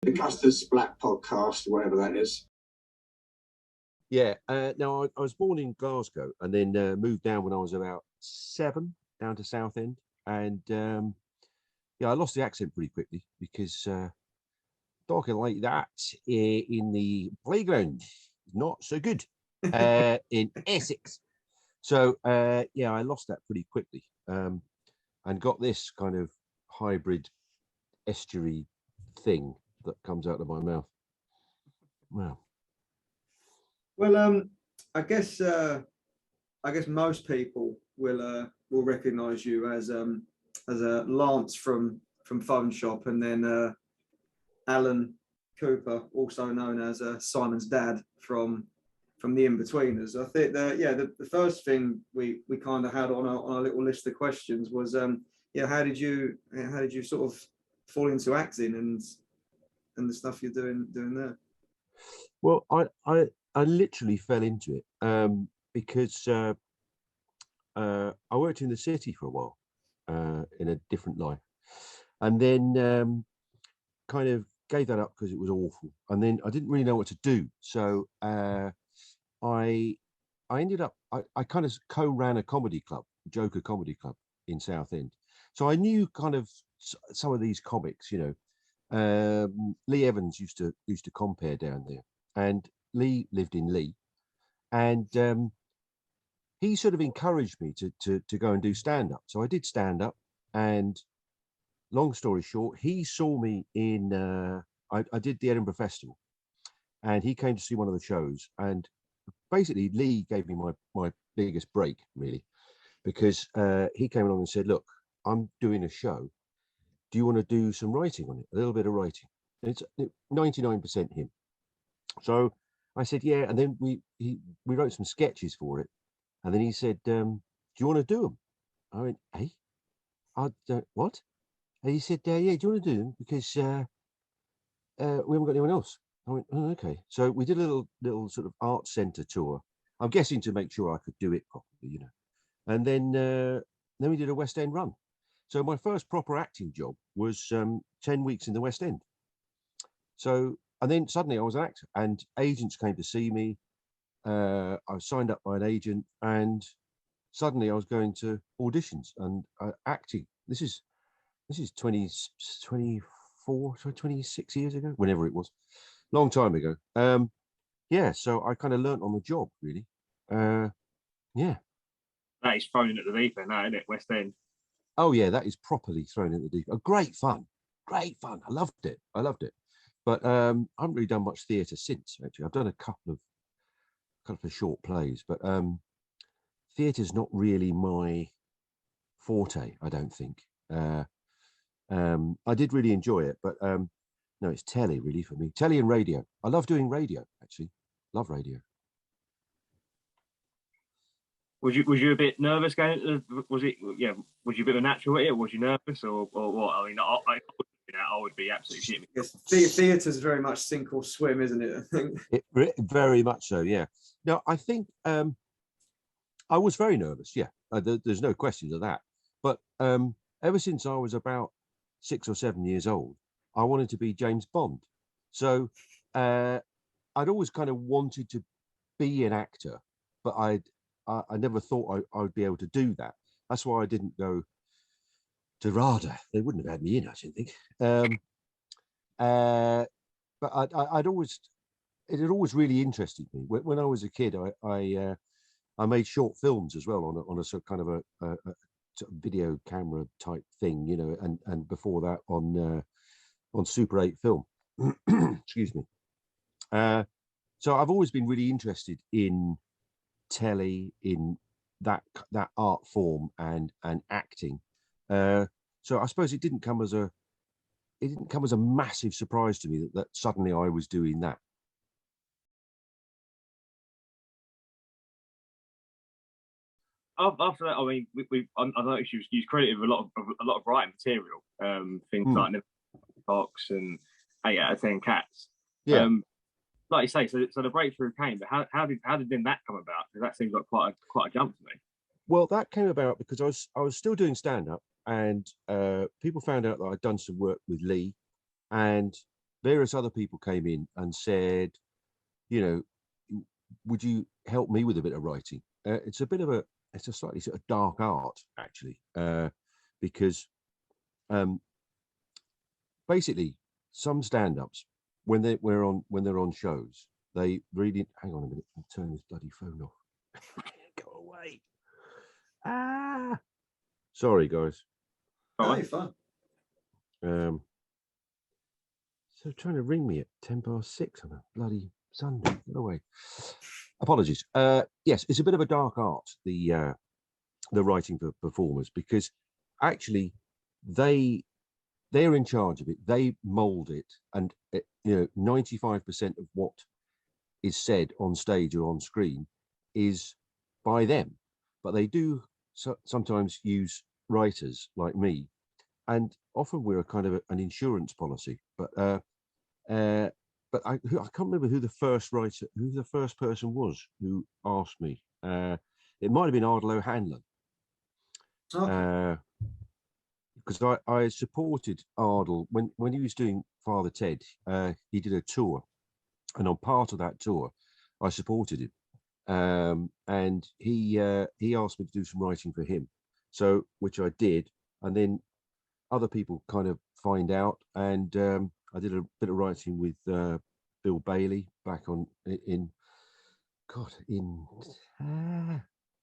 The Custard Splat podcast, whatever that is. Yeah. Now, I was born in Glasgow and then moved down when I was about 7, down to Southend. And yeah, I lost the accent pretty quickly because talking like that in the playground is not so good in Essex. So, yeah, I lost that pretty quickly and got this kind of hybrid estuary thing that comes out of my mouth. Wow. Well, I guess most people will recognise you as a Lance from Phone Shop, and then Alan Cooper, also known as Simon's dad from the Inbetweeners. I think the first thing we kind of had on our little list of questions was how did you sort of fall into acting and the stuff you're doing there? Well, I literally fell into it because I worked in the city for a while in a different life, and then kind of gave that up because it was awful, and then I didn't really know what to do. So I ended up I kind of co-ran a comedy club, Joker Comedy Club in Southend. So I knew kind of some of these comics, you know. Lee Evans used to compare down there, and Lee lived in Lee, and he sort of encouraged me to go and do stand up. So I did stand up, and long story short, he saw me in I did the Edinburgh Festival, and he came to see one of the shows, and basically Lee gave me my biggest break, really, because he came along and said, "Look, I'm doing a show. Do you want to do some writing on it? A little bit of writing." And it's 99% him. So I said, yeah. And then we wrote some sketches for it. And then he said, do you want to do them? I went, hey, what? And he said, yeah, do you want to do them? Because we haven't got anyone else. I went, oh, okay. So we did a little sort of art centre tour. I'm guessing to make sure I could do it properly, you know. And then we did a West End run. So my first proper acting job was 10 weeks in the West End. So, and then suddenly I was an actor, and agents came to see me. I was signed up by an agent, and suddenly I was going to auditions and acting. This is 26 years ago, whenever it was, long time ago. Yeah, so I kind of learnt on the job, really. Yeah. That is thrown into the deep end now, isn't it, West End? Oh yeah, that is properly thrown into the deep. Great fun. I loved it. But I haven't really done much theatre since. Actually, I've done a couple of short plays, but theatre's not really my forte, I don't think. I did really enjoy it, but no, it's telly really for me. Telly and radio. I love doing radio, actually. Love radio. Was you a bit nervous going into was you a bit of a natural at it, or was you nervous or what? I mean, I would be absolutely shitting me. Yes, theatre's very much sink or swim, isn't it? I think very much so. Yeah. No, I think I was very nervous. Yeah, there's no question of that. But ever since I was about 6 or 7 years old, I wanted to be James Bond. So I'd always kind of wanted to be an actor, but I never thought I would be able to do that. That's why I didn't go to RADA. They wouldn't have had me in, I didn't think. But it had always really interested me. When I was a kid, I made short films as well on a sort of kind of a video camera type thing, you know, and before that on Super 8 film. Excuse me. So I've always been really interested in telly, in that art form and acting. So I suppose it didn't come as a massive surprise to me that suddenly I was doing that. After that, I mean, I noticed you credited with a lot of writing material, things like Box and 8 out of 10 Cats. Yeah. Like you say, so the breakthrough came, but how did then that come about? Because that seems like quite a jump to me. Well, that came about because I was still doing stand up, and people found out that I'd done some work with Lee, and various other people came in and said, you know, would you help me with a bit of writing? It's a slightly sort of dark art, actually, because basically some stand-ups when they're on shows, they really hang on a minute, I'll turn this bloody phone off. Go away. Sorry guys. No, you're fine. So trying to ring me at 6:10 on a bloody Sunday. Get away. Apologies. Yes, it's a bit of a dark art, the writing for performers, because actually they're in charge of it. They mold it, and 95% of what is said on stage or on screen is by them. But they do sometimes use writers like me, and often we're a kind of an insurance policy. But I can't remember who the first person was who asked me. It might have been Ardal O'Hanlon. Because I supported Ardal when he was doing Father Ted. He did a tour, and on part of that tour, I supported him. And he asked me to do some writing for him, so which I did, and then other people kind of find out, and I did a bit of writing with Bill Bailey back in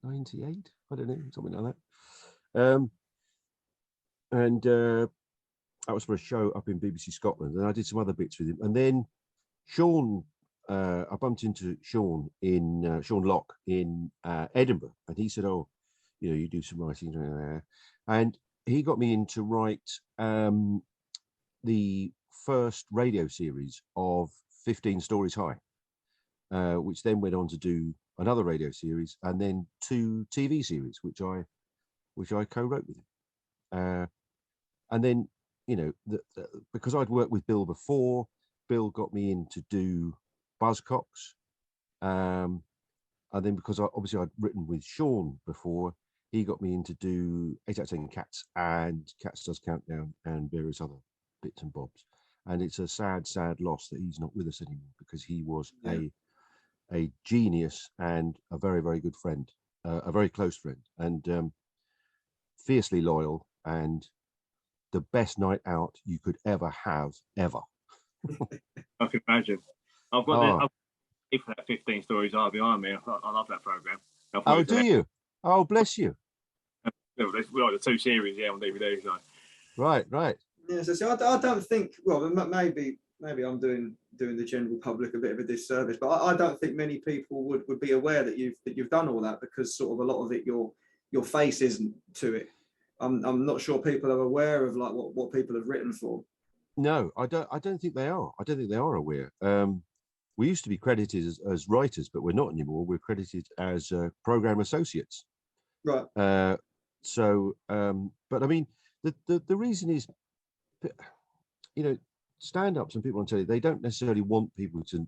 98, I don't know, something like that. And that was for a show up in BBC Scotland, and I did some other bits with him. And then Sean, I bumped into Sean Locke in Edinburgh, and he said, "Oh, you do some writing," and he got me in to write the first radio series of 15 Stories High, which then went on to do another radio series and then 2 TV series, which I co-wrote with him. And then, because I'd worked with Bill before, Bill got me in to do Buzzcocks. And then because obviously I'd written with Sean before, he got me in to do 8 out of 10 Cats and Cats Does Countdown and various other bits and bobs. And it's a sad, sad loss that he's not with us anymore, because he was a genius and a very, very good friend, a very close friend, and fiercely loyal, and the best night out you could ever have, ever. I can imagine. I've got that 15 Stories Are behind me. I love that program. Oh, do you? Oh, bless you. We like the 2 series, on DVD. So. Right. Yeah, so I don't think. Well, maybe I'm doing the general public a bit of a disservice, but I don't think many people would be aware that you've done all that, because sort of a lot of it your face isn't to it. I'm not sure people are aware of like what people have written for. No, I don't think they are. I don't think they are aware. We used to be credited as writers, but we're not anymore. We're credited as program associates. Right. But I mean, the reason is, stand-ups and people on telly, they don't necessarily want people to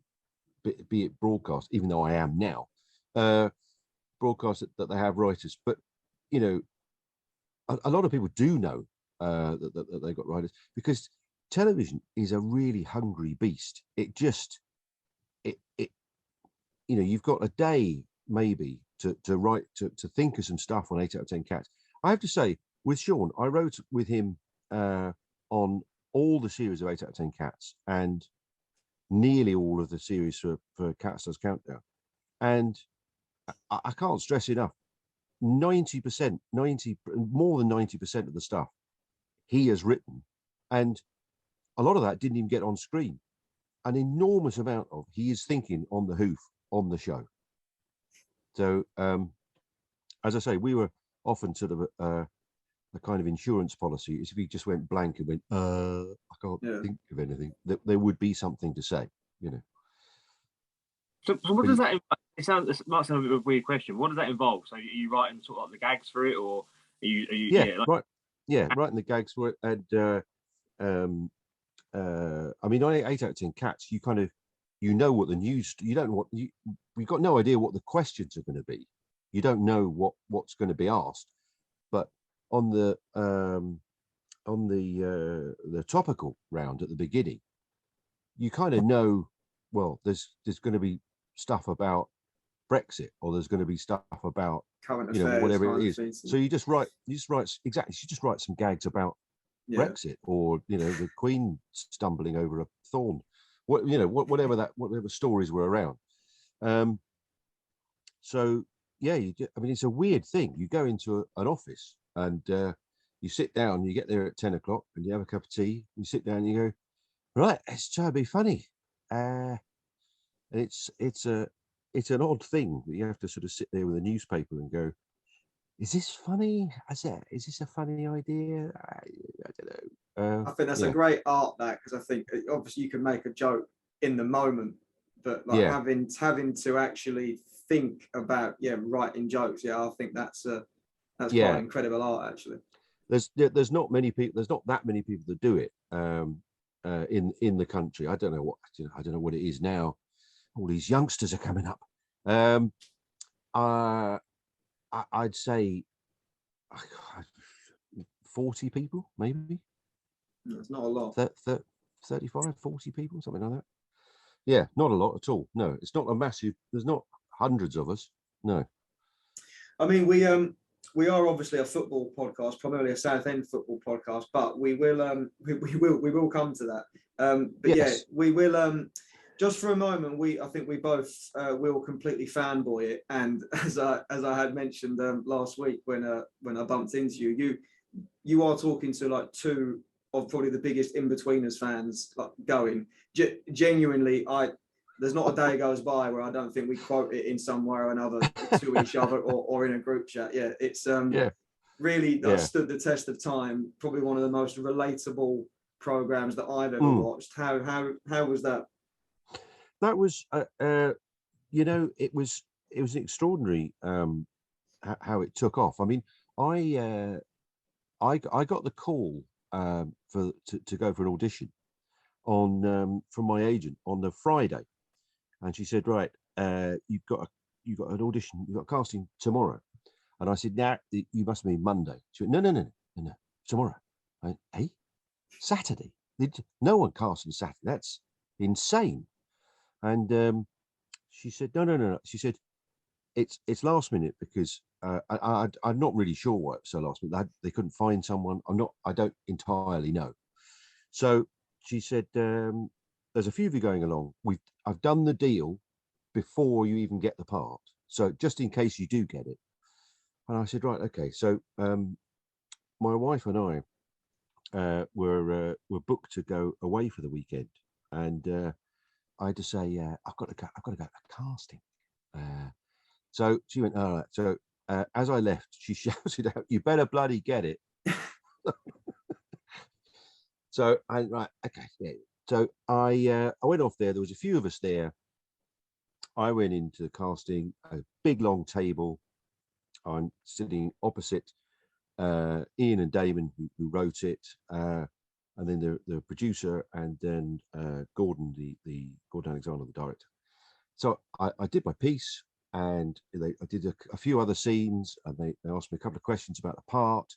be it broadcast, even though I am now, broadcast that they have writers. But, a lot of people do know that they've got writers, because television is a really hungry beast. You've got a day maybe to write, to think of some stuff on 8 out of 10 Cats. I have to say, with Sean, I wrote with him on all the series of 8 out of 10 Cats and nearly all of the series for Cats Does Countdown. And I can't stress enough, more than 90% of the stuff he has written, and a lot of that didn't even get on screen. An enormous amount of he is thinking on the hoof on the show. So as I say, we were often sort of a kind of insurance policy is if he just went blank and went, I can't think of anything, that there would be something to say, So what does that involve? It might sound a bit of a weird question. What does that involve? So are you writing sort of like the gags for it, or are you right? Yeah, writing the gags for it. And I mean, on 8 out of 10 Cats, you kind of, what the news, we've got no idea what the questions are going to be. You don't know what's going to be asked. But on the topical round at the beginning, you kind of know, well, there's going to be stuff about Brexit, or there's going to be stuff about current affairs, whatever it is. things. So you just write exactly. You just write some gags about Brexit, or the Queen stumbling over a thorn, whatever stories were around. So yeah, I mean, it's a weird thing. You go into an office and you sit down. You get there at 10 o'clock and you have a cup of tea. You sit down and you go, right, it's trying to be funny. And it's an odd thing that you have to sort of sit there with a newspaper and go, is this funny? Is this a funny idea? I don't know. I think that's a great art, that, because I think obviously you can make a joke in the moment, but like having to actually think about writing jokes. I think that's quite an incredible art, actually. There's not many people. There's not that many people that do it in the country. I don't know what it is now. All these youngsters are coming up. I'd say 40 people, maybe. It's not a lot. 35, 40 people, something like that. Yeah, not a lot at all. No, it's not a massive. There's not hundreds of us. No. I mean, we are obviously a football podcast, primarily a Southend football podcast, but we will come to that. But yes. We will. Just for a moment, I think we both will completely fanboy it. And as I had mentioned last week when I bumped into you are talking to like two of probably the biggest Inbetweeners fans going. Genuinely, there's not a day goes by where I don't think we quote it in some way or another to each other or in a group chat. Yeah, it's really stood the test of time. Probably one of the most relatable programs that I've ever watched. How was that? That was, it was extraordinary how it took off. I mean, I got the call to go for an audition from my agent on the Friday, and she said, right, you've got an audition, you've got a casting tomorrow, and I said, nah, you must mean Monday. She went, no, tomorrow. I went, hey, Saturday? No one casts on Saturday. That's insane. And she said, no. She said, it's last minute because I'm not really sure why it's so last minute. They couldn't find someone. I don't entirely know. So she said, there's a few of you going along. I've done the deal before you even get the part. So just in case you do get it. And I said, right, okay. So my wife and I were booked to go away for the weekend, and I had to say, I've got to go to casting. So she went, all right. So as I left, she shouted out, you better bloody get it. So right, okay. Yeah. So I went off there. There was a few of us there. I went into the casting, a big long table. I'm sitting opposite Ian and Damon, who wrote it. And then the producer, and then Gordon, the Gordon Alexander, the director. So I did my piece, and I did a few other scenes, and they asked me a couple of questions about the part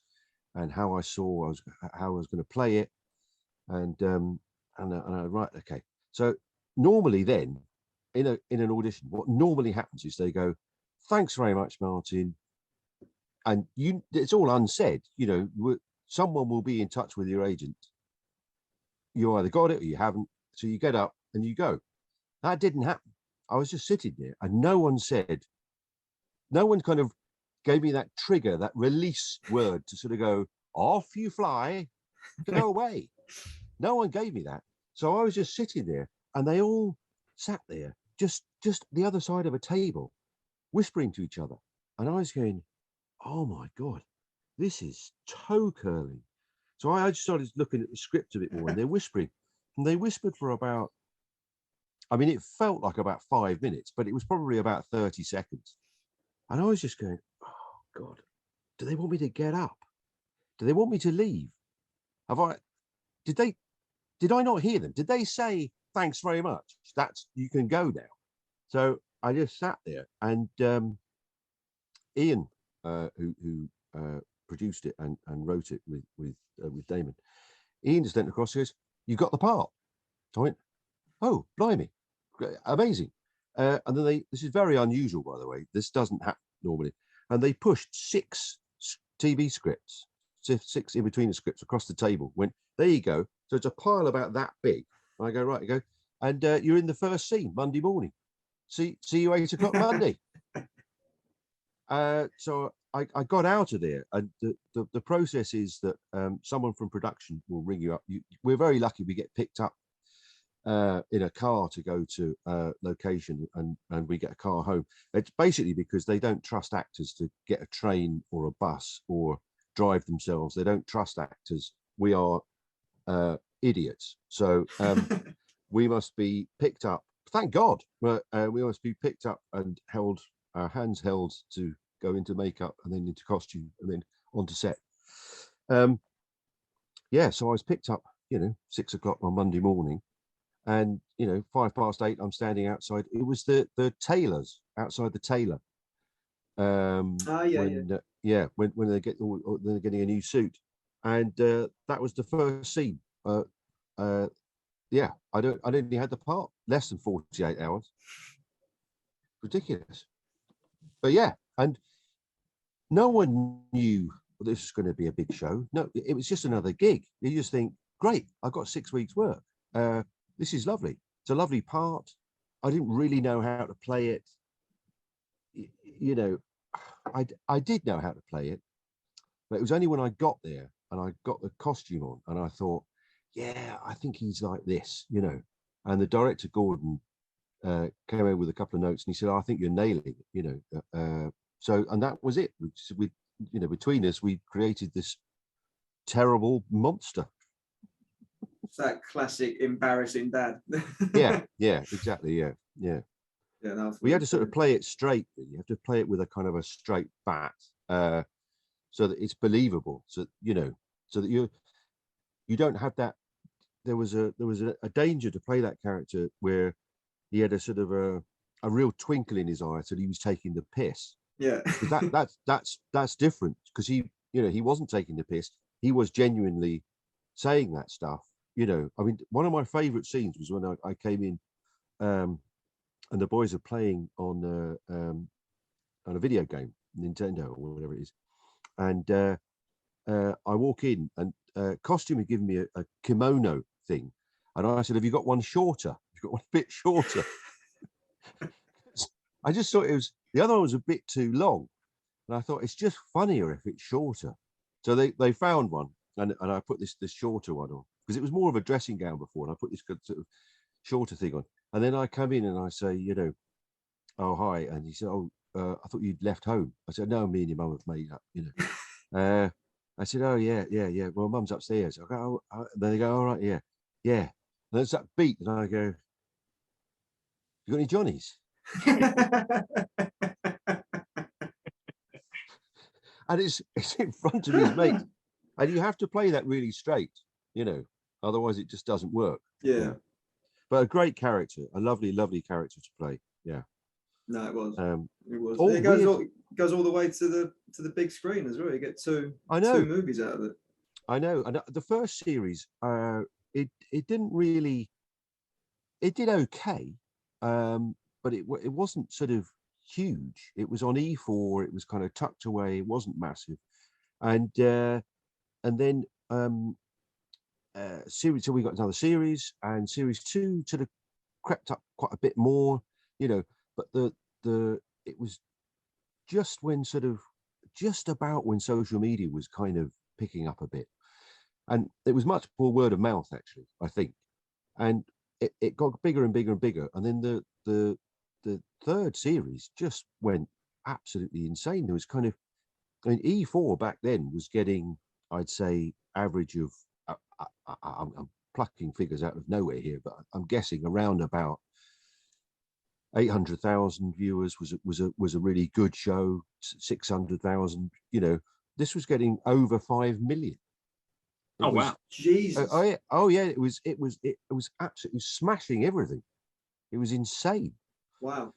and how I saw how I was going to play it, and I right, okay. So normally then in an audition, what normally happens is they go, thanks very much, Martin, and it's all unsaid. Someone will be in touch with your agent. You either got it or you haven't. So you get up and you go. That didn't happen. I was just sitting there, and no one kind of gave me that trigger, that release word to sort of go, off you fly, go away. No one gave me that. So I was just sitting there, and they all sat there, just the other side of a table, whispering to each other. And I was going, oh my God, this is toe curling. So I just started looking at the script a bit more, and they're whispering. And they whispered for about, it felt like about 5 minutes, but it was probably about 30 seconds. And I was just going, oh God, do they want me to get up? Do they want me to leave? Did I not hear them? Did they say, thanks very much, you can go now? So I just sat there, and Ian, who produced it and wrote it with Damon, Ian just leant across and goes, you got the part? I went, oh, blimey, amazing. And then this is very unusual, by the way. This doesn't happen normally. And they pushed 6 TV scripts, 6 in-betweener scripts across the table. Went, there you go. So it's a pile about that big. I go, right, you go. And you're in the first scene Monday morning. See you 8 o'clock Monday. So I got out of there, and the process is that someone from production will ring you up. We're very lucky we get picked up in a car to go to location, and we get a car home. It's basically because they don't trust actors to get a train or a bus or drive themselves. They don't trust actors. We are idiots. So we must be picked up. Thank God. We must be picked up and held, our hands held to go into makeup and then into costume and then onto set. Yeah, so I was picked up, 6 o'clock on Monday morning, and 8:05 I'm standing outside. It was the tailors outside the tailor. When they're getting a new suit, and that was the first scene. Yeah, I only had the part less than 48 hours. Ridiculous. But yeah, and no one knew this was going to be a big show. No, it was just another gig. You just think, great, I've got 6 weeks work. This is lovely. It's a lovely part. I didn't really know how to play it. I did know how to play it, but it was only when I got there and I got the costume on and I thought, yeah, I think he's like this, And the director, Gordon, came in with a couple of notes and he said, I think you're nailing it, So, and that was it. We between us, we created this terrible monster. It's that classic embarrassing dad. yeah, exactly. Yeah. Yeah, no, we had to sort of play it straight. You have to play it with a kind of a straight bat, so that it's believable. So so that you don't have that. There was a danger to play that character where he had a sort of a real twinkle in his eye, so that he was taking the piss. Yeah, that's different, because he wasn't taking the piss. He was genuinely saying that stuff. I mean, one of my favorite scenes was when I came in, and the boys are playing on a video game, Nintendo or whatever it is, and I walk in, and Costume had given me a kimono thing, and I said, "Have you got one shorter? Have you got one a bit shorter?" I just thought the other one was a bit too long, and I thought it's just funnier if it's shorter. So they found one, and I put this shorter one on, because it was more of a dressing gown before, and I put this sort of shorter thing on. And then I come in and I say, oh, hi. And he said, oh, I thought you'd left home. I said, no, me and your mum have made up, I said, oh, yeah. Well, mum's upstairs. I go, oh, then they go, all right, yeah. And there's that beat, and I go, you got any Johnnies? And it's in front of his mate. And you have to play that really straight, otherwise it just doesn't work. Yeah. But a great character, a lovely, lovely character to play. Yeah. No, it was. It was. It goes all the way to the big screen as well. You get two movies out of it. I know. And the first series, it didn't really. It did okay, but it wasn't sort of huge. It was on E4. It was kind of tucked away. It wasn't massive, and then. Series, so we got another series, and series 2 sort of crept up quite a bit more, but it was just about when social media was kind of picking up a bit, and it was much more word of mouth, actually, I think, and it got bigger and bigger and bigger, and then the third series just went absolutely insane. There was kind of, I mean, E4 back then was getting, I'd say, average of, I'm plucking figures out of nowhere here, but I'm guessing around about 800,000 viewers was a really good show. 600,000, this was getting over 5 million. Wow, Jesus! Oh yeah, it was absolutely smashing everything. It was insane. Wow.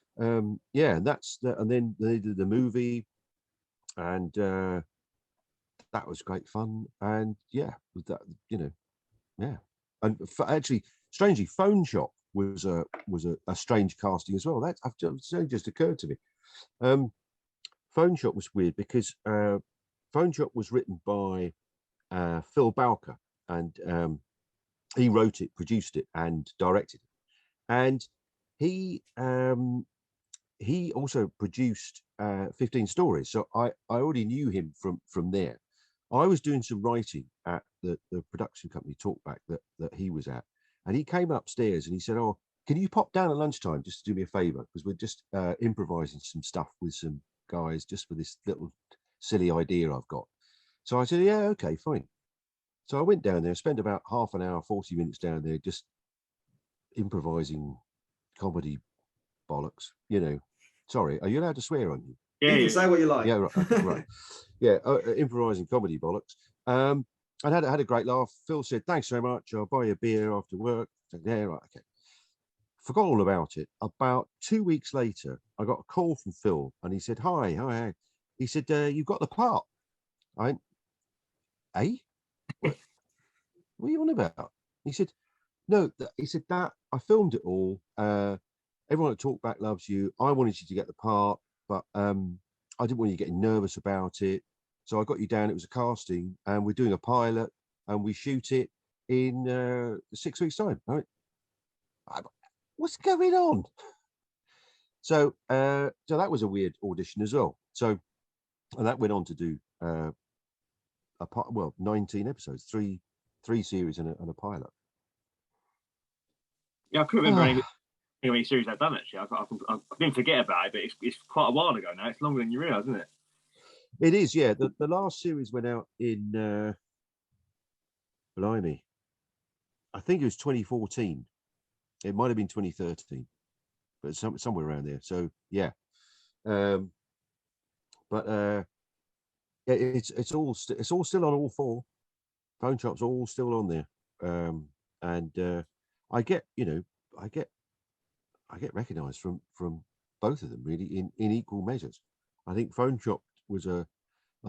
Yeah, and then they did the movie, and that was great fun. And yeah, with that, yeah. And actually, strangely, Phone Shop was a strange casting as well. That's just occurred to me. Phone Shop was weird because Phone Shop was written by Phil Bowker, and he wrote it, produced it, and directed it. And he also produced 15 Stories. So I already knew him from there. I was doing some writing at the production company Talkback that he was at, and he came upstairs and he said, "Oh, can you pop down at lunchtime just to do me a favor? Because we're just improvising some stuff with some guys just for this little silly idea I've got." So I said, "Yeah, okay, fine." So I went down there, spent about half an hour, 40 minutes down there, just improvising comedy bollocks. Sorry, are you allowed to swear on you? Yeah, you can say what you like. Yeah, right. Okay, right. Yeah, improvising comedy bollocks. And had a great laugh. Phil said, "Thanks so much. I'll buy you a beer after work." I said, "Yeah, right, okay." Forgot all about it. About 2 weeks later, I got a call from Phil, and he said, "Hi." He said, "You've got the part." I went, "Eh? What are you on about?" He said, "No." He said that I filmed it all. Everyone at Talkback loves you. I wanted you to get the part, but I didn't want you getting nervous about it. So I got you down. It was a casting, and we're doing a pilot, and we shoot it in 6 weeks' time. I went, "What's going on?" So that was a weird audition as well. So, and that went on to do 19 episodes, three series and a pilot. Yeah, I couldn't remember any many series I've done actually. I didn't forget about it, but it's quite a while ago now. It's longer than you realise, isn't it? It is, yeah. The last series went out in blimey, I think it was 2014. It might have been 2013, but somewhere around there. So yeah, it's all still on all four. Phone Shop's all still on there, and I get recognised from both of them really in equal measures. I think Phone Shop was a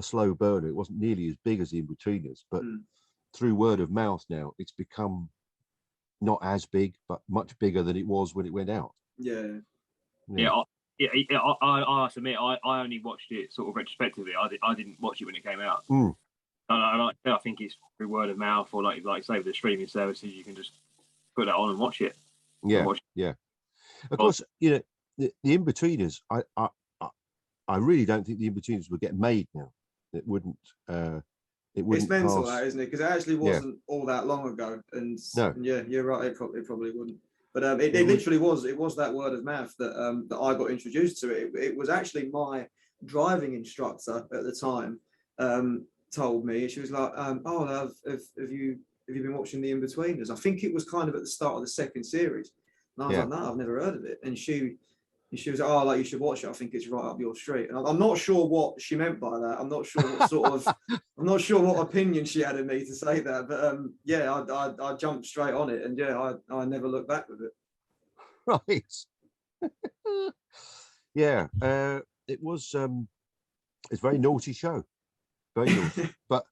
slow burner. It wasn't nearly as big as the Inbetweeners, but through word of mouth now, it's become not as big, but much bigger than it was when it went out. Yeah. I have to admit, I only watched it sort of retrospectively. I didn't watch it when it came out. And I think it's through word of mouth, or like say with the streaming services, you can just put that on and watch it. Yeah. Of course, the Inbetweeners. I really don't think the Inbetweeners would get made now. It wouldn't. It's mental, that, isn't it? Because it actually wasn't all that long ago, and yeah, you're right. It probably wouldn't. But it literally was. It was that word of mouth that that I got introduced to it. It was actually my driving instructor at the time told me. She was like, "Oh, have you been watching the Inbetweeners?" I think it was kind of at the start of the second series, and I was like, "No, I've never heard of it." And she was like, "Oh, like you should watch it. I think it's right up your street." And I'm not sure what she meant by that. I'm not sure what sort of, I'm not sure what opinion she had in me to say that. But yeah, I jumped straight on it, and yeah, I never looked back with it. Right. Yeah. It was. It's a very naughty show. Very naughty. but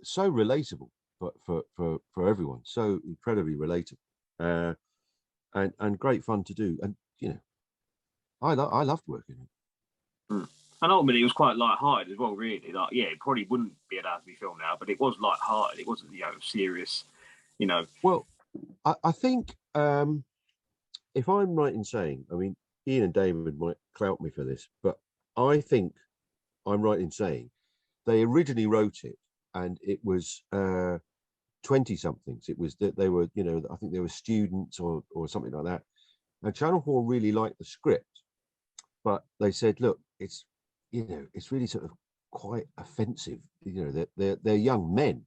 so relatable, but for everyone. So incredibly relatable. And great fun to do, and I loved working it. And ultimately, it was quite light-hearted as well. Really, like it probably wouldn't be allowed to be filmed now, but it was light-hearted. It wasn't serious. Well, I think if I'm right in saying, I mean, Ian and David might clout me for this, but I think I'm right in saying they originally wrote it, and it was 20-somethings. It was that they were, I think they were students or something like that. And Channel 4 really liked the script, but they said, "Look, it's really sort of quite offensive. They're young men.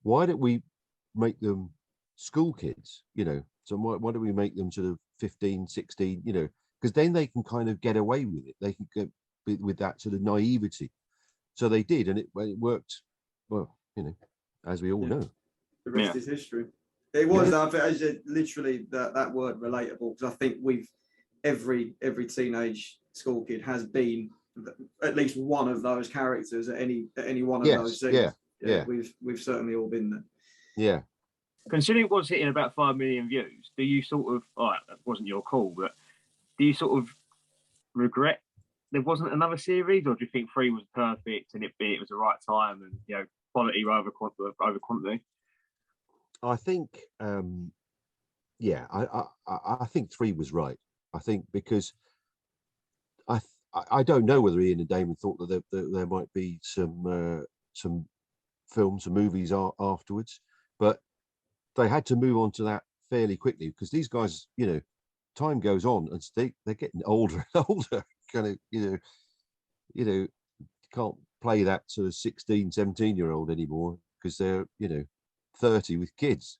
Why don't we make them school kids? So why don't we make them sort of 15, 16? Because then they can kind of get away with it. They can get with that sort of naivety." So they did, and it worked well. As we all know. The rest is history. It was literally that word relatable, because I think every teenage school kid has been at least one of those characters at any one of those scenes. Yeah. We've certainly all been there. Yeah. considering it was hitting about 5 million views, do you sort of, that wasn't your call, but do you sort of regret there wasn't another series, or do you think 3 was perfect and it was the right time and, you know, quality over quantity? I think, I think 3 was right. I think because I don't know whether Ian and Damon thought that there might be some films and movies afterwards, but they had to move on to that fairly quickly because these guys, you know, time goes on and they're getting older and older. Kind of, you know, can't play that sort of 16, 17-year-old anymore because they're, you know, 30 with kids.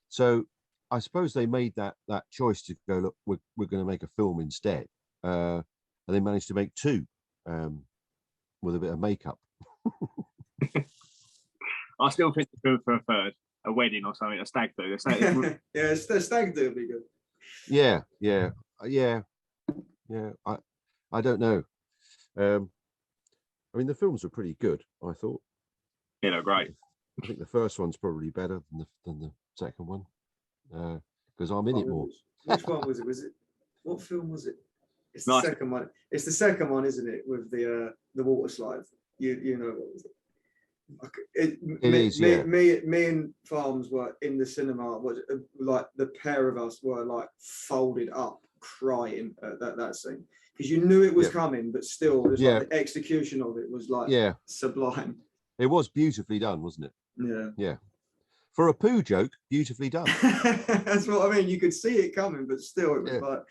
So I suppose they made that choice to go, look, we're going to make a film instead. And they managed to make 2 with a bit of makeup. I still think it's good for a third, a wedding or something, a stag do. Yeah, the stag do would be good. Yeah. I don't know. I mean, the films were pretty good, I thought. You know, great. I think the first one's probably better than the second one because I'm in it more. Which one was it? What film was it? It's the second one. It's the second one, isn't it? With the water slide. You know what was it? Me and Farms were in the cinema. Like the pair of us were like folded up, crying at that scene because you knew it was coming, but still, just like the execution of it was like sublime. It was beautifully done, wasn't it? Yeah. For a poo joke, beautifully done. That's what I mean. You could see it coming, but still, it was like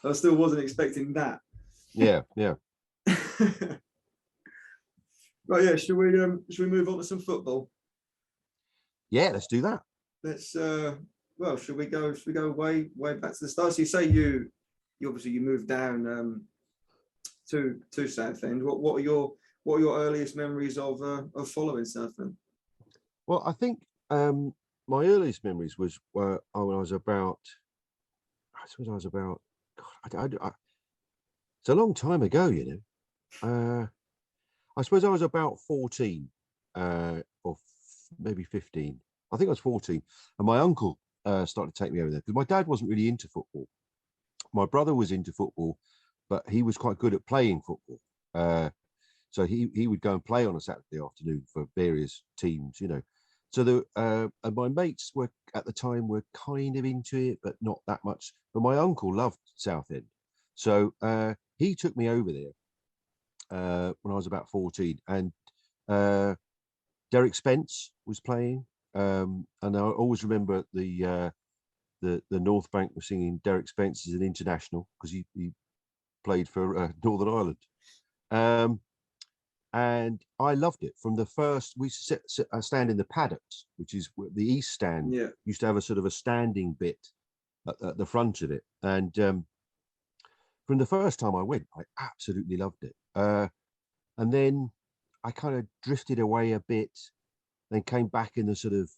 I still wasn't expecting that. Yeah. Right, yeah. Should we move on to some football? Yeah, let's do that. Let's should we go way back to the start? So you say you obviously moved down to Southend. What are your earliest memories of following Southend? Well, I think my earliest memories was when I was about. God, it's a long time ago, you know. I suppose I was about 14 or maybe 15. I think I was 14. And my uncle started to take me over there because my dad wasn't really into football. My brother was into football, but he was quite good at playing football. So he would go and play on a Saturday afternoon for various teams, you know. So and my mates were at the time were kind of into it, but not that much. But my uncle loved Southend. So he took me over there. When I was about 14, and Derek Spence was playing, and I always remember the North Bank was singing Derek Spence is an international because he played for Northern Ireland, and I loved it from the first. We used to stand in the paddocks, which is the east stand. Used to have a sort of a standing bit at the front of it, and from the first time I went, I absolutely loved it. And then I kind of drifted away a bit, then came back in the sort of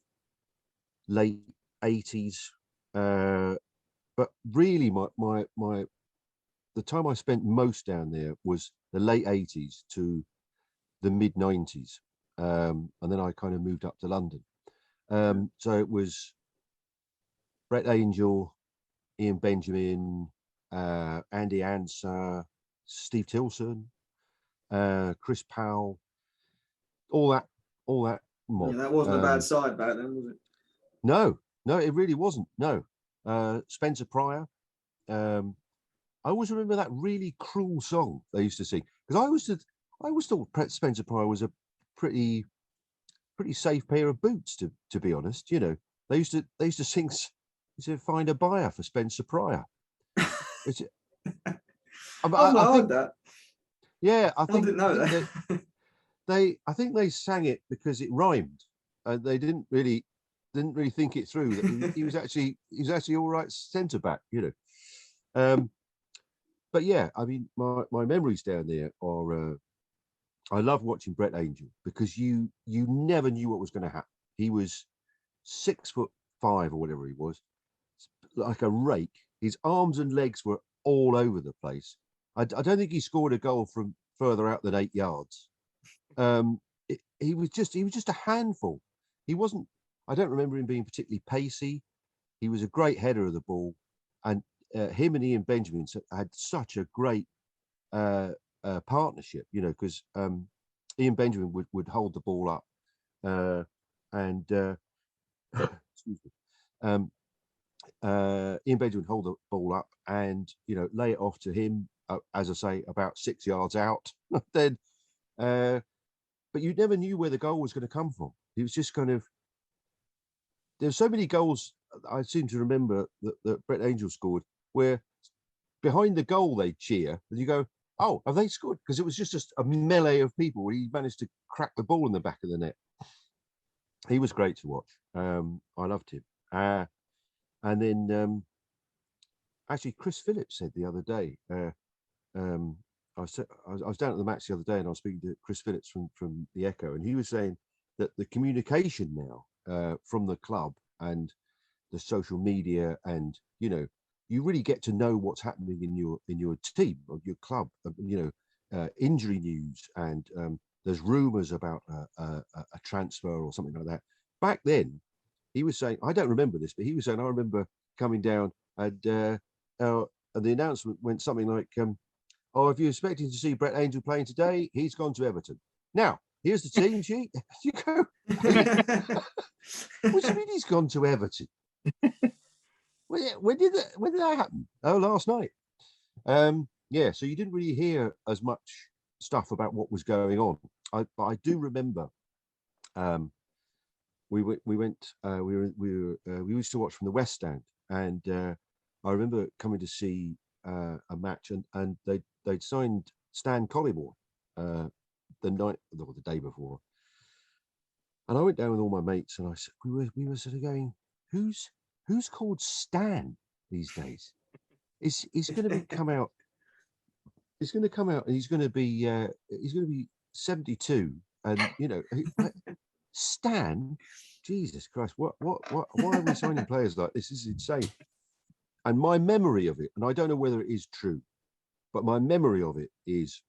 late 80s. But really, the time I spent most down there was the late 80s to the mid 90s, and then I kind of moved up to London. So it was Brett Angel, Ian Benjamin, Andy Answer, Steve Tilson, Chris Powell, all that mob. Yeah, that wasn't a bad side back then, was it? No, it really wasn't. No, Spencer Pryor. I always remember that really cruel song they used to sing because I always thought Spencer Pryor was a pretty safe pair of boots to be honest. You know, they used to sing. They said, "Find a buyer for Spencer Pryor." I've not heard that. Yeah, I didn't know that. I think they sang it because it rhymed, and they didn't really think it through that he was actually all right centre back, you know. But yeah, I mean, my memories down there are. I love watching Brett Angel because you never knew what was going to happen. He was 6'5" or whatever he was, like a rake. His arms and legs were all over the place. I don't think he scored a goal from further out than 8 yards. He was just a handful. He wasn't I don't remember him being particularly pacey. He was a great header of the ball, and him and Ian Benjamin had such a great partnership, you know, because Ian Benjamin would hold the ball up, and excuse me, Ian Benjamin would hold the ball up and, you know, lay it off to him, as I say, about 6 yards out. Then, but you never knew where the goal was going to come from. It was just kind of, there's so many goals I seem to remember that Brett Angel scored where behind the goal they cheer and you go, oh, have they scored? Because it was just a melee of people where he managed to crack the ball in the back of the net. He was great to watch. I loved him. And then actually Chris Phillips said the other day, I was down at the match the other day and I was speaking to Chris Phillips from the Echo, and he was saying that the communication now from the club and the social media, and, you know, you really get to know what's happening in your team or your club, you know, injury news, and there's rumours about a transfer or something like that. Back then, he was saying, I don't remember this, but he was saying, I remember coming down and the announcement went something like, oh, if you're expecting to see Brett Angel playing today, he's gone to Everton. Now, here's the team sheet. You go, what do you mean he's gone to Everton? When did that happen? Oh, last night. Yeah, so you didn't really hear as much stuff about what was going on. But I do remember we used to watch from the West Stand, and I remember coming to see a match, and they'd signed Stan Collymore the day before, and I went down with all my mates, and I said we were sort of going, who's called Stan these days? He's going to come out. He's going to come out, and he's going to be 72, and, you know, Stan. Jesus Christ! Why are we signing players like this? This is insane. And my memory of it, and I don't know whether it is true, but my memory of it is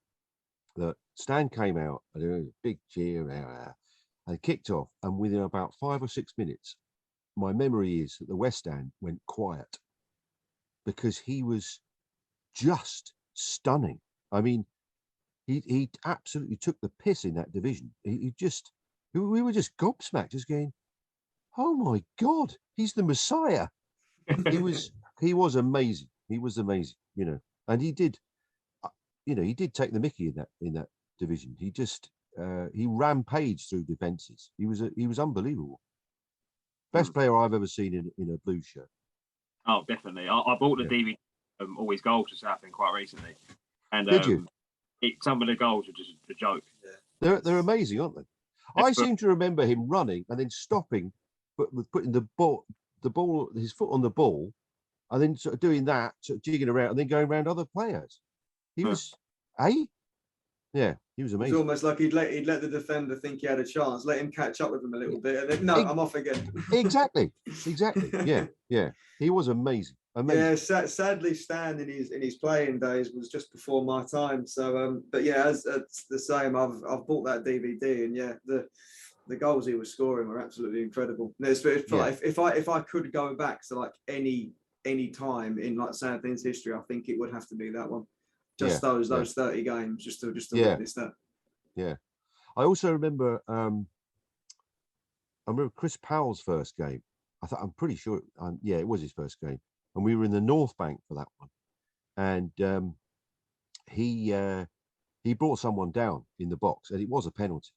that Stan came out, and there was a big cheer, and kicked off, and within about 5 or 6 minutes, my memory is that the West Stand went quiet because he was just stunning. I mean, he absolutely took the piss in that division. We were just gobsmacked, just going, oh my God, he's the Messiah. He was amazing. He was amazing, you know, and he did take the mickey in that division. He rampaged through defenses. He was unbelievable. Best player I've ever seen in a blue shirt. Oh, definitely. I bought the DVD All His Goals to Southend quite recently, and did you? Some of the goals were just a joke. Yeah. They're amazing, aren't they? I seem to remember him running and then stopping, but with putting his foot on the ball, and then sort of doing that, sort of jigging around, and then going around other players. He was, yeah, he was amazing. It's almost like he'd let the defender think he had a chance, let him catch up with him a little bit, and then, no, I'm off again. Exactly. Yeah. He was amazing. Yeah, sadly, Stan in his playing days was just before my time. So, but yeah, as the same, I've bought that DVD, and yeah, the goals he was scoring were absolutely incredible. It's like, if I could go back to like any time in like Southend's history, I think it would have to be that one. Just those 30 games, just to witness that. Yeah. I also remember Chris Powell's first game. I'm pretty sure it was his first game. And we were in the North Bank for that one. And he brought someone down in the box, and it was a penalty.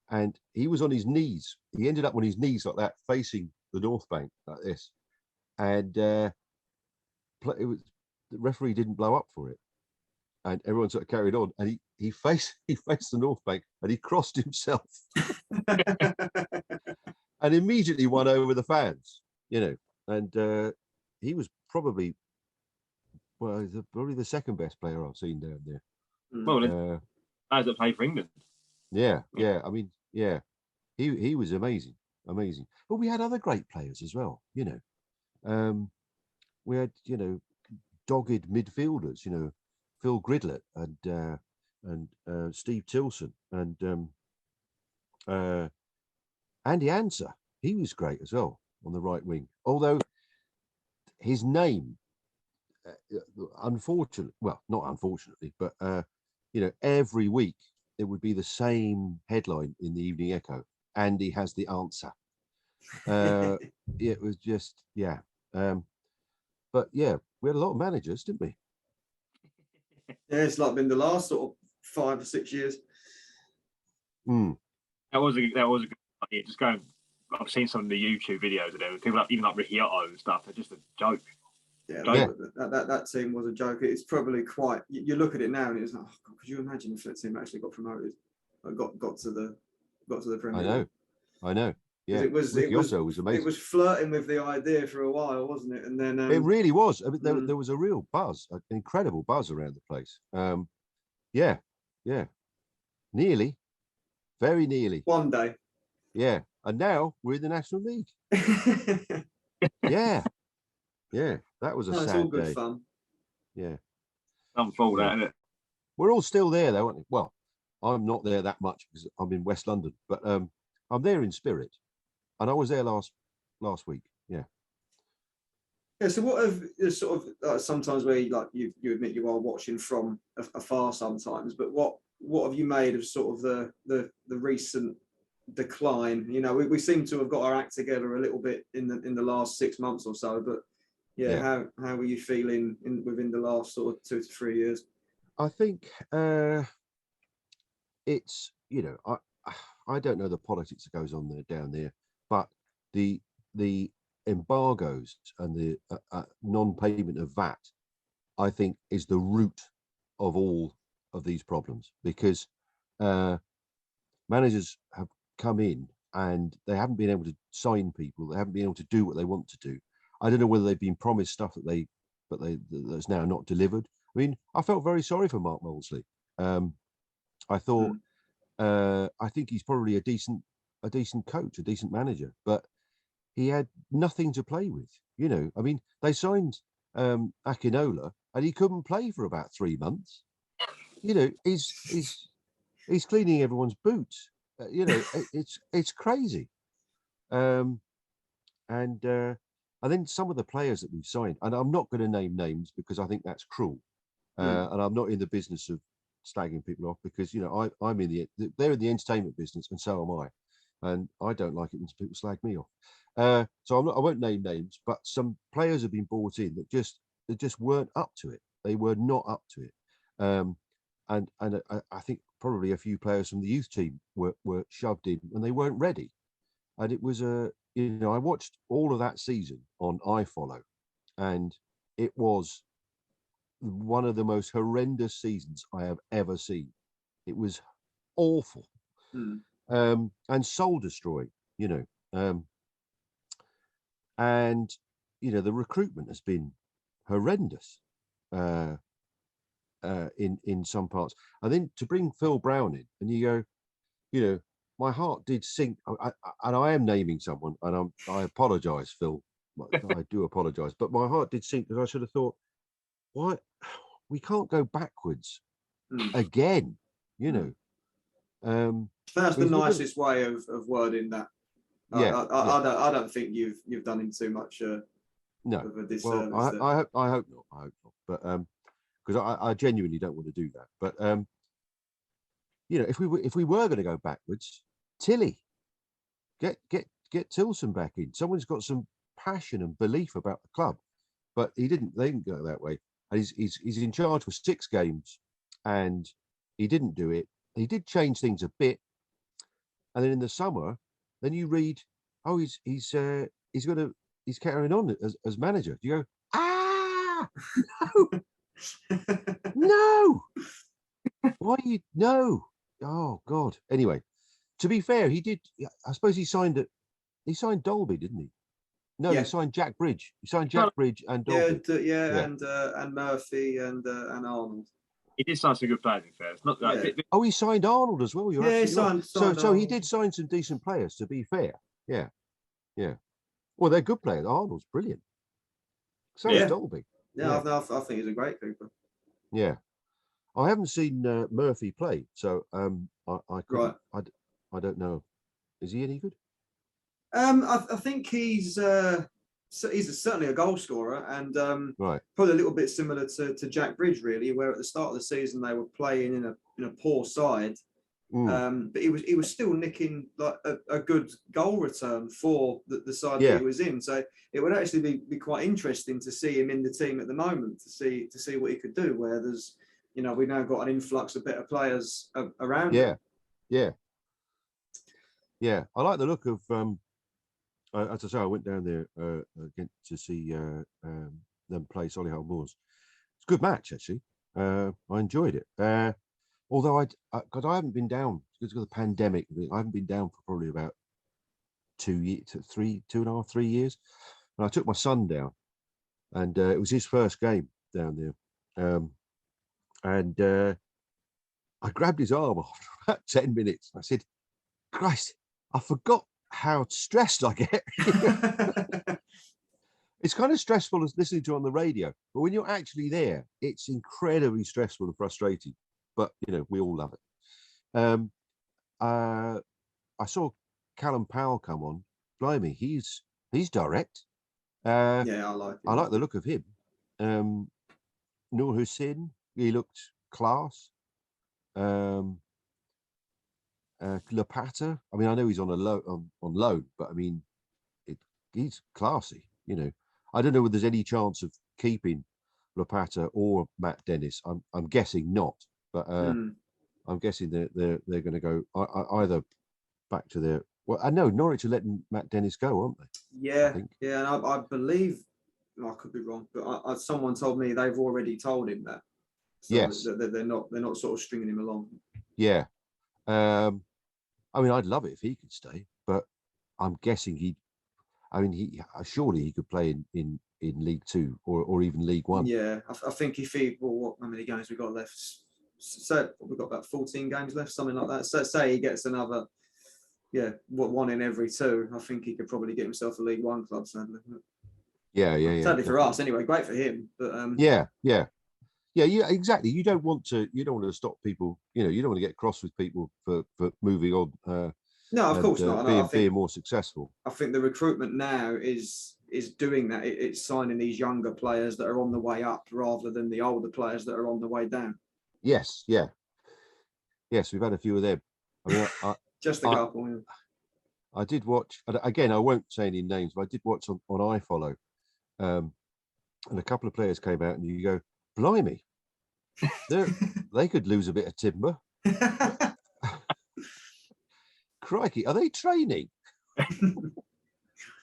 And he was on his knees. He ended up on his knees like that, facing the North Bank like this. And the referee didn't blow up for it. And everyone sort of carried on. And he faced the North Bank, and he crossed himself. And immediately won over the fans, you know. And he was probably the second best player I've seen down there. Well, guys that play for England. Yeah. I mean, yeah, he was amazing. But we had other great players as well, you know. We had, you know, dogged midfielders, you know, Phil Gridlett and Steve Tilson and Andy Anser. he was great as well on the right wing. Although his name, unfortunately, well, not unfortunately, but every week it would be the same headline in the Evening Echo. Andy has the answer. It was just, yeah. But yeah, we had a lot of managers, didn't we? Yeah, it's like been the last sort of 5 or 6 years. That was a good idea. Just going. I've seen some of the YouTube videos of them. People even like Ricky Otto and stuff. They're just a joke. Yeah, that team was a joke. It's probably quite. You look at it now and it's like, oh God, could you imagine if that team actually got promoted, got to the Premier League? I know. Yeah, Ricky Otto was amazing. It was flirting with the idea for a while, wasn't it? And then it really was. I mean, there was a real buzz, an incredible buzz around the place. Yeah, nearly, very nearly. One day. Yeah, and now we're in the National League. Yeah, that was a sad it's all good day. fun. Yeah, I'm full that, isn't it? we're all still there though, aren't we? Well, I'm not there that much because I'm in West London, but I'm there in spirit, and I was there last week. Yeah. Yeah. So what have sort of sometimes where you admit you are watching from afar sometimes, but what have you made of sort of the recent decline? You know, we seem to have got our act together a little bit in the last 6 months or so, but how were you feeling within the last sort of 2 to 3 years? I think it's, I don't know the politics that goes on there down there, but the embargoes and the non-payment of VAT, I think, is the root of all of these problems, because managers have come in and they haven't been able to sign people. They haven't been able to do what they want to do. I don't know whether they've been promised stuff that's now not delivered. I mean, I felt very sorry for Mark Molesley. I thought, I think he's probably a decent coach, a decent manager, but he had nothing to play with. I mean, they signed Akinola and he couldn't play for about 3 months. He's cleaning everyone's boots. It's crazy. And then some of the players that we've signed, and I'm not going to name names because I think that's cruel. And I'm not in the business of slagging people off, because they're in the entertainment business and so am I, and I don't like it when people slag me off. So I won't name names, but some players have been brought in that just weren't up to it. They were not up to it. And I think probably a few players from the youth team were shoved in and they weren't ready. And it was I watched all of that season on iFollow, and it was one of the most horrendous seasons I have ever seen. It was awful, and soul destroying. And the recruitment has been horrendous in some parts. And then to bring Phil Brown in, and you go, my heart did sink. And I am naming someone, and I apologise, Phil. I do apologise, but my heart did sink because I should have thought, why we can't go backwards again. That's the nicest way of wording that. I don't think you've done him too much no of a disservice. Well, I hope not, but because I genuinely don't want to do that. But if we were going to go backwards, Tilly, get Tilson back in. Someone's got some passion and belief about the club, but they didn't go that way. And he's in charge for 6 games, and he didn't do it. He did change things a bit, and then in the summer, then you read, oh, he's carrying on as manager. You go, no, why no? Oh God. Anyway, to be fair, he did. I suppose he signed Dolby, didn't he? No, he signed Jack Bridge. He signed Jack Bridge and Dolby. And Murphy and Arnold. He did sign some good players, in fair. It's not like he signed Arnold as well. He signed so he did sign some decent players, to be fair. Yeah. Well, they're good players. Arnold's brilliant. So is Dolby. Yeah, I think he's a great keeper. Yeah. I haven't seen Murphy play, so I don't know. Is he any good? I think he's certainly a goal scorer, and Right. probably a little bit similar to Jack Bridge, really, where at the start of the season they were playing in a poor side, but he was still nicking like a good goal return for the side that he was in. So it would actually be quite interesting to see him in the team at the moment, to see what he could do. Where there's, we've now got an influx of better players around. Yeah. I like the look of. As I say, I went down there again to see them play Solihull Moors. It's a good match, actually. I enjoyed it. Although because I haven't been down because of the pandemic, I haven't been down for probably about 2.5, 3 years. And I took my son down, and it was his first game down there. And I grabbed his arm after about 10 minutes. I said, "Christ, I forgot how stressed I get." It's kind of stressful as listening to on the radio, but when you're actually there, it's incredibly stressful and frustrating. But we all love it. I saw Callum Powell come on. Blimey, he's direct. Yeah, I like him. I like the look of him. Noor Hussein, he looked class. Lapata, I mean, I know he's on loan, but I mean, he's classy. I don't know whether there's any chance of keeping Lapata or Matt Dennis. I'm guessing not, but I'm guessing they're going to go either back to their. Well, I know Norwich are letting Matt Dennis go, aren't they? Yeah, and I believe, I could be wrong, but someone told me they've already told him that. So yes, that they're not sort of stringing him along. Yeah, I mean, I'd love it if he could stay, but I'm guessing surely he could play in League Two or even League One. Yeah, I think if how many games we got left? So we've got about 14 games left, something like that. So say he gets another, one in every two. I think he could probably get himself a League One club. Sadly. Yeah. Sadly for us, anyway. Great for him, but Yeah, exactly. You don't want to stop people. You don't want to get cross with people for moving on. No, of course not. Being more successful. I think the recruitment now is doing that. It's signing these younger players that are on the way up rather than the older players that are on the way down. Yes, we've had a few of them. I mean, just a couple. Yeah. I did watch again. I won't say any names, but I did watch on iFollow, and a couple of players came out, and you go, "Blimey, they could lose a bit of timber." Crikey, are they training?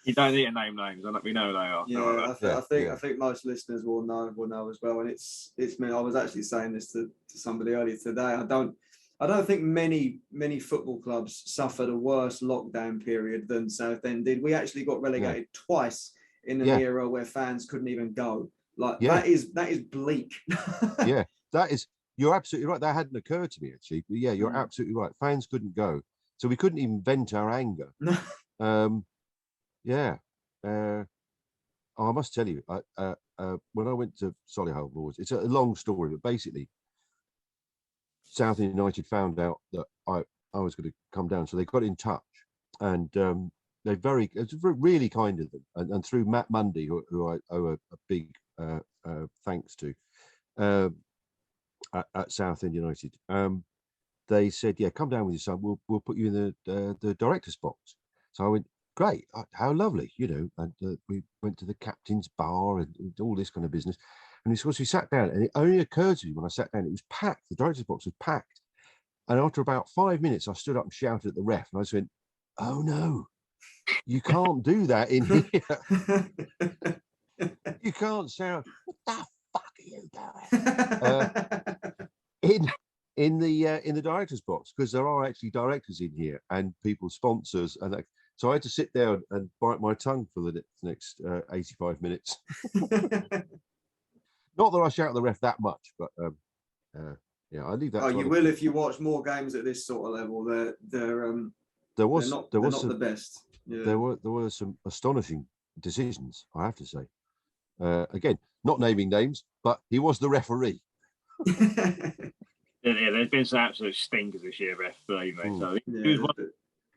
You don't need to name names. We know they are. Yeah, I think most listeners will know as well. And it's me. I was actually saying this to somebody earlier today. I don't think many football clubs suffered a worse lockdown period than Southend did. We actually got relegated twice in an era where fans couldn't even go. That is bleak. Yeah, that is. You're absolutely right. That hadn't occurred to me actually. But yeah, you're absolutely right. Fans couldn't go, so we couldn't even vent our anger. I must tell you, when I went to Solihull Moors, it's a long story, but basically, Southend United found out that I was going to come down, so they got in touch, and it's really kind of them, and through Matt Mundy, who I owe a big thanks to, at Southend United, they said, "Yeah, come down with your son. We'll put you in the director's box." So I went, "Great, how lovely," and we went to the captain's bar and all this kind of business. And of course, we sat down, and it only occurred to me when I sat down, it was packed. The director's box was packed. And after about 5 minutes, I stood up and shouted at the ref, and I just went, "Oh no, you can't do that in here. You can't shout, what the fuck are you doing?" In the director's box, because there are actually directors in here and people sponsors, and so I had to sit there and bite my tongue for the next 85 minutes. Not that I shout at the ref that much, but I leave that. Oh, you will if you watch more games at this sort of level. They're not the best. Yeah. There were some astonishing decisions, I have to say. Again, not naming names, but he was the referee. Yeah, there's been some absolute stinkers this year, ref. Believe me. So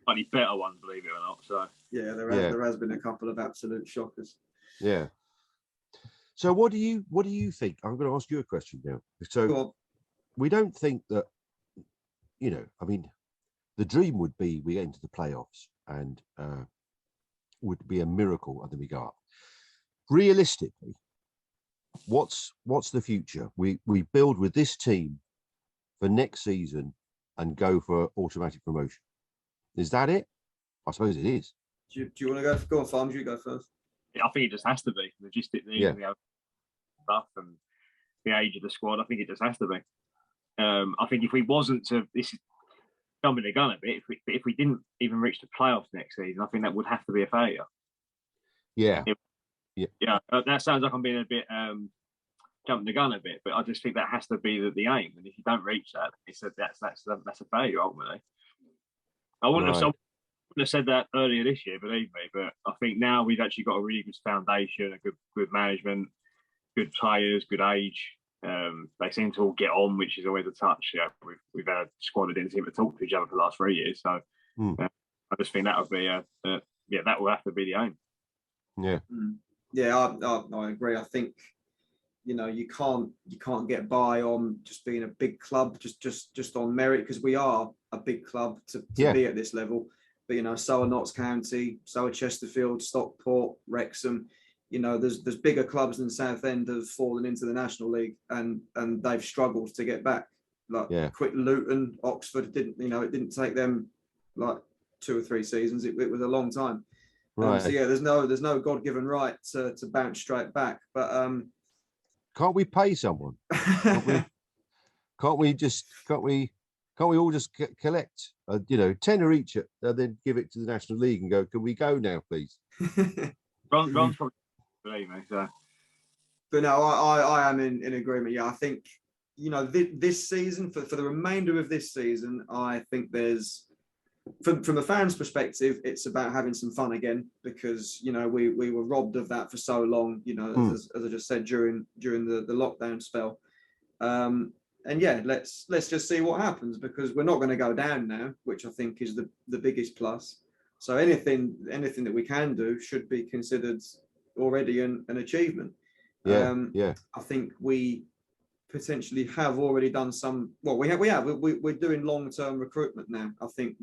slightly better ones, believe it or not. So Yeah, Yeah. there has been a couple of absolute shockers. Yeah. So what do you think? I'm going to ask you a question now. So Go on. we don't think that, I mean, the dream would be we get into the playoffs and would be a miracle and then we go up. Realistically, what's the future? We build with this team for next season and go for automatic promotion. Is that it? I suppose it is. Do you want to go on, Farms? You go first. I think it just has to be logistically, Yeah. stuff and the age of the squad. I think it just has to be. I think if we wasn't to, this is jumping the gun a bit. If we didn't even reach the playoffs next season, I think that would have to be a failure. Yeah. Yeah. That sounds like I'm being a bit jumping the gun a bit, but I just think that has to be the aim. And if you don't reach that, that's a failure ultimately. I wouldn't have said that earlier this year, believe me, but I think now we've actually got a really good foundation, a good management, good players, good age. They seem to all get on, which is always a touch. Yeah, we've had a squad that didn't seem to talk to each other for the last 3 years. So I just think that would be that will have to be the aim. Yeah. Yeah, I agree. I think you can't get by on just being a big club, just on merit, because we are a big club to be at this level. But so are Notts County, so are Chesterfield, Stockport, Wrexham. There's bigger clubs than Southend have fallen into the National League and they've struggled to get back. Quick Luton, Oxford it didn't take them like 2 or 3 seasons. It was a long time. Right. So yeah, there's no God-given right to bounce straight back. But can't we pay someone? Can't we all just collect tenner each and then give it to the National League and go, can we go now, please? Ron's probably believe me. So. But no, I am in agreement. Yeah, I think this season for the remainder of this season, I think there's from a fan's perspective, it's about having some fun again, because we were robbed of that for so long. As I just said during the lockdown spell. And yeah, let's just see what happens, because we're not going to go down now, which I think is the biggest plus. So anything that we can do should be considered already an achievement. Yeah. I think we potentially have already done some. Well, we're doing long-term recruitment now. I think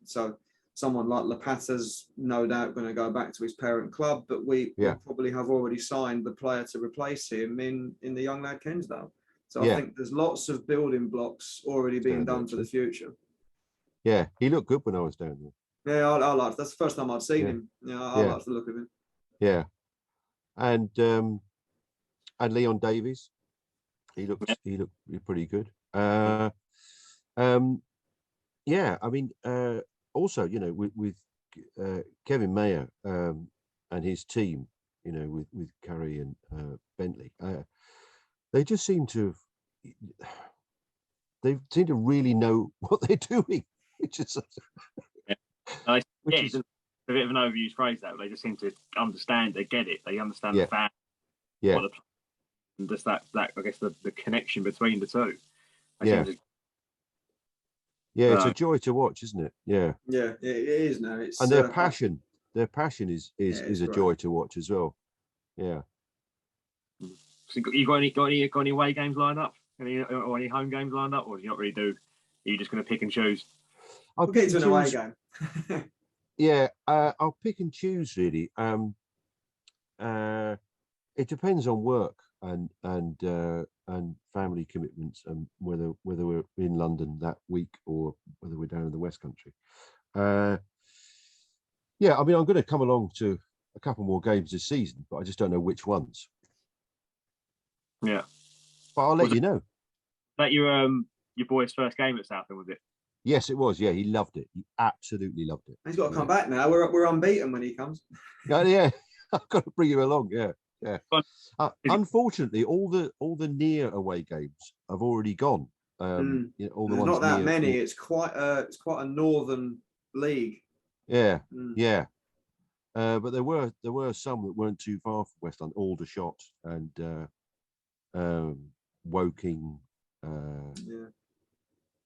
So someone like Lapata's no doubt going to go back to his parent club, but we probably have already signed the player to replace him in the young lad Kensdale. So I think there's lots of building blocks already being done for the future. Yeah, he looked good when I was down there. Yeah, I liked. That's the first time I'd seen him. I liked the look of him. Yeah, and Leon Davies, he looked pretty good. Yeah, I mean, also with Kevin Mayer and his team, with Curry and Bentley. They just seem to really know what they're doing, which is it's a bit of an overused phrase that they just seem to understand. They get it. They understand the fan. Yeah. And just that I guess the connection between the two. It's a joy to watch, isn't it? Yeah. Yeah, it is now. It's and their passion is a great. joy to watch as well. Yeah. So you got any away games lined up? Any home games lined up, or do you not really do? Are you just going to pick and choose? We'll get to an away game. Yeah, I'll pick and choose really. It depends on work and family commitments, and whether we're in London that week or whether we're down in the West Country. Yeah, I mean, I'm going to come along to a couple more games this season, but I just don't know which ones. Yeah, but I'll let you know. That your boy's first game at Southend, was it? Yes, it was. Yeah, he loved it. He absolutely loved it. He's got to come back now. We're unbeaten when he comes. Yeah, I've got to bring him along. Yeah. Unfortunately, all the near away games have already gone. All the There's ones not that near, many. It's quite a northern league. Yeah. But there were some that weren't too far from West London. Aldershot and Woking.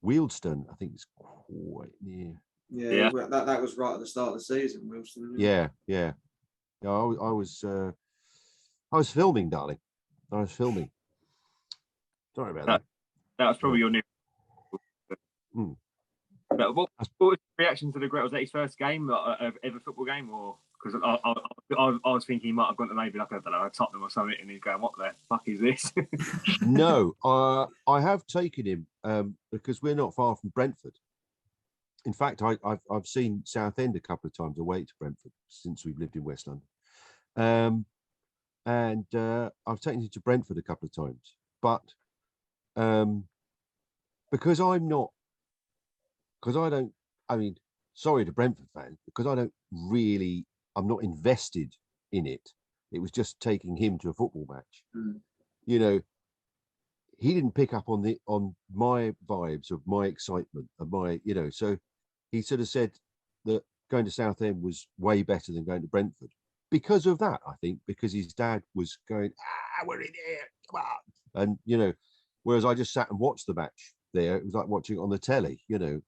Wealdstone, I think, is quite near. Yeah, well, that was right at the start of the season, Wilson. Yeah. I was filming, darling. I was filming. Sorry about that. That was probably your new. Mm. But what was the reaction to the great? Was that his first game, ever football game, or because I was thinking he might have gone to maybe like I don't know, a Tottenham or something, and he's going, "What the fuck is this?" No, I have taken him because we're not far from Brentford. In fact, I've seen Southend a couple of times away to Brentford since we've lived in West London, and I've taken him to Brentford a couple of times, but because I don't. I mean, sorry to Brentford fans, because I'm not invested in it. It was just taking him to a football match. Mm. You know, he didn't pick up on my vibes of my excitement of my, so he sort of said that going to Southend was way better than going to Brentford because of that. I think because his dad was going, we're in here, come on, and whereas I just sat and watched the match there. It was like watching it on the telly, so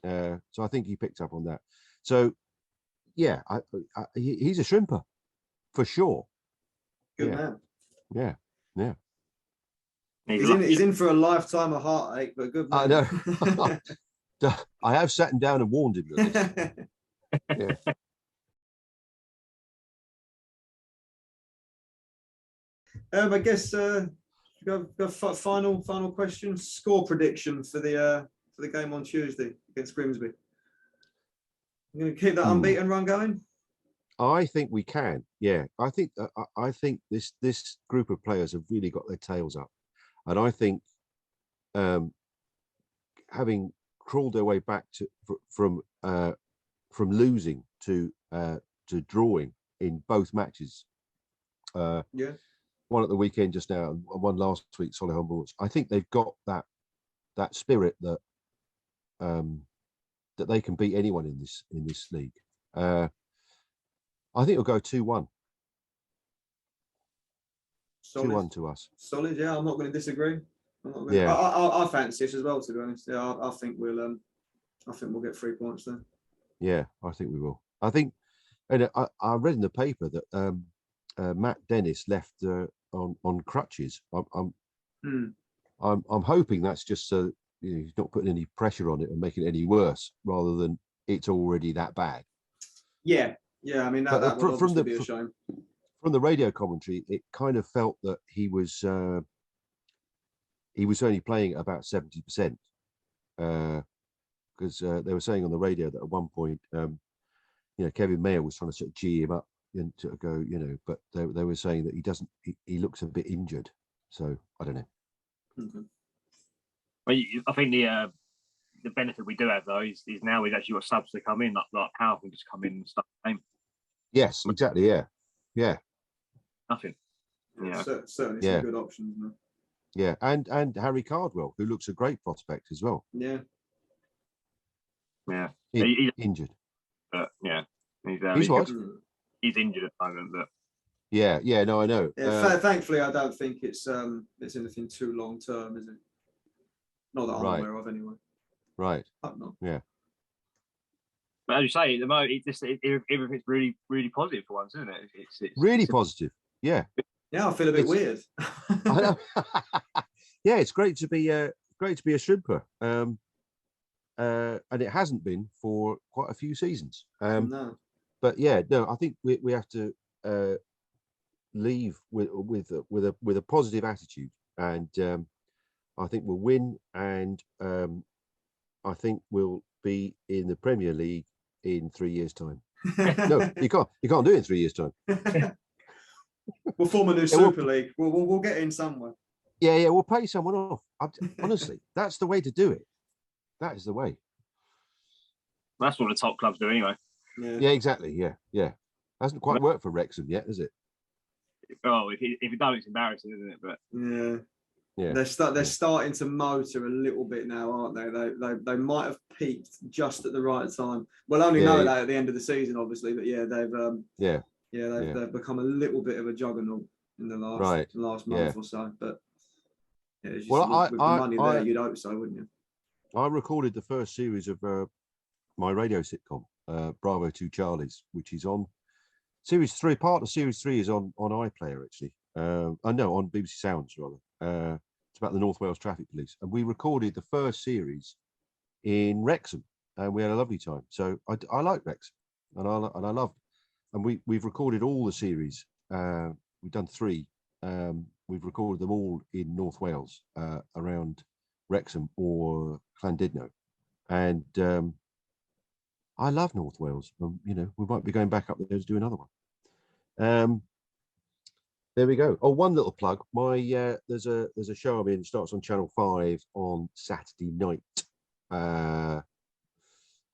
I think he picked up on that. So yeah, he's a shrimper for sure. Good man. Yeah. He's in for a lifetime of heartache, but good man. I know. I have sat him down and warned him of this. Yeah. I guess go final question. Score prediction for the game on Tuesday against Grimsby. You going to keep that unbeaten run going? I think we can. Yeah, I think this group of players have really got their tails up, and I think having crawled their way back from losing to drawing in both matches. One at the weekend just now, and one last week, Solihull Bulls. I think they've got that spirit that that they can beat anyone in this league. I think it'll go 2-1. 2-1 to us. Solid, yeah. I'm not going to disagree. I fancy this as well, to be honest. Yeah, I think we'll get 3 points there. Yeah, I think we will. I think, and I read in the paper that Matt Dennis left on crutches. I'm hoping that's just so he's not putting any pressure on it and making it any worse, rather than it's already that bad. Yeah. I mean that would obviously be a shame. From the radio commentary, it kind of felt that he was only playing at about 70%, because they were saying on the radio that at one point, Kevin Mayer was trying to sort of gee him up and to go, but they were saying that he looks a bit injured. So I don't know. Okay. Well, I think the benefit we do have though is now we've actually got subs to come in, like Power can just come in and start the game. Yes, exactly. Yeah. Nothing. Yeah. Certainly some good options. Man. Yeah, and Harry Cardwell, who looks a great prospect as well. Yeah. He's injured. But yeah, he's injured at the moment. But yeah, no, I know. Yeah, thankfully, I don't think it's anything too long term, is it? Not that I'm aware of, anyway. Right. Yeah. But as you say, at the moment, everything's really, really positive for once, isn't it? It's really positive. Yeah. Yeah, I feel a bit weird. I know. Yeah, it's great to be a shrimper, and it hasn't been for quite a few seasons. No. But yeah, no, I think we have to leave with a positive attitude, and I think we'll win, and I think we'll be in the Premier League in 3 years' time. No, you can't do it in 3 years' time. We'll form a new Super League. We'll get in somewhere. Yeah, we'll pay someone off. Honestly, that's the way to do it. That is the way. That's what the top clubs do anyway. Yeah, exactly. Yeah. Hasn't quite worked for Wrexham yet, has it? Oh, if it don't, it's embarrassing, isn't it? But yeah. They're starting to motor a little bit now, aren't they? They might have peaked just at the right time. We'll only know that at the end of the season, obviously. But they've become a little bit of a juggernaut in the last month or so. But it's just with the money there, you'd hope so, wouldn't you? I recorded the first series of my radio sitcom, Bravo 2 Charlies, which is on series 3. Part of series 3 is on iPlayer actually. I know on BBC Sounds rather. It's about the North Wales Traffic Police, and we recorded the first series in Wrexham, and we had a lovely time. So I like Wrexham, and I love, and we've recorded all the series. We've done 3. We've recorded them all in North Wales, around Wrexham or Llandudno, and I love North Wales. You know, we might be going back up there to do another one. There we go. Oh, one little plug. There's a show I'm in. It starts on Channel 5 on Saturday night,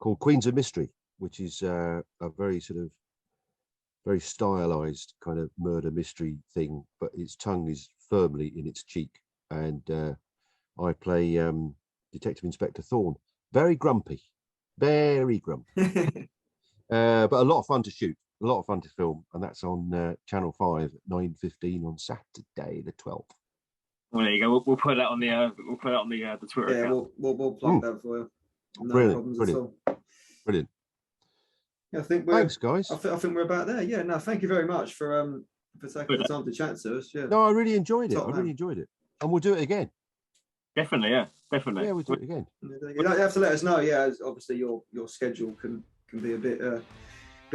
called Queens of Mystery, which is a very very stylized kind of murder mystery thing, but its tongue is firmly in its cheek. And I play Detective Inspector Thorne. Very grumpy, but a lot of fun to shoot. A lot of fun to film, and that's on Channel 5 at 9:15 on Saturday, the 12th. Well, there you go. We'll put that on the the Twitter account. We'll plug that for you. No Brilliant, problems brilliant. at all. Brilliant. Yeah, I think Thanks, guys. I think we're about there. Yeah, no, thank you very much for taking the time to chat to us. Yeah. No, I really enjoyed it. Top man. Really enjoyed it, and we'll do it again. Definitely, yeah, definitely. Yeah, we'll do it again. You have to let us know. Yeah, obviously your schedule can be a bit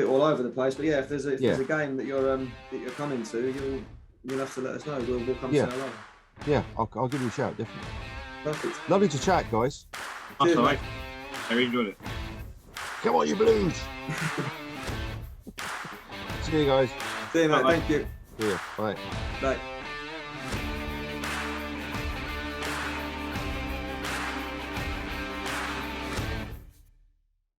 all over the place. But yeah, if there's a game that you're coming to, you'll have to let us know. We'll come say hello. Yeah, I'll give you a shout, definitely. Perfect. Lovely to chat, guys. That's all right. I really enjoyed it. Come on, you Blues. See you guys. See you, mate. Bye-bye. Thank you. See you. Bye. Bye.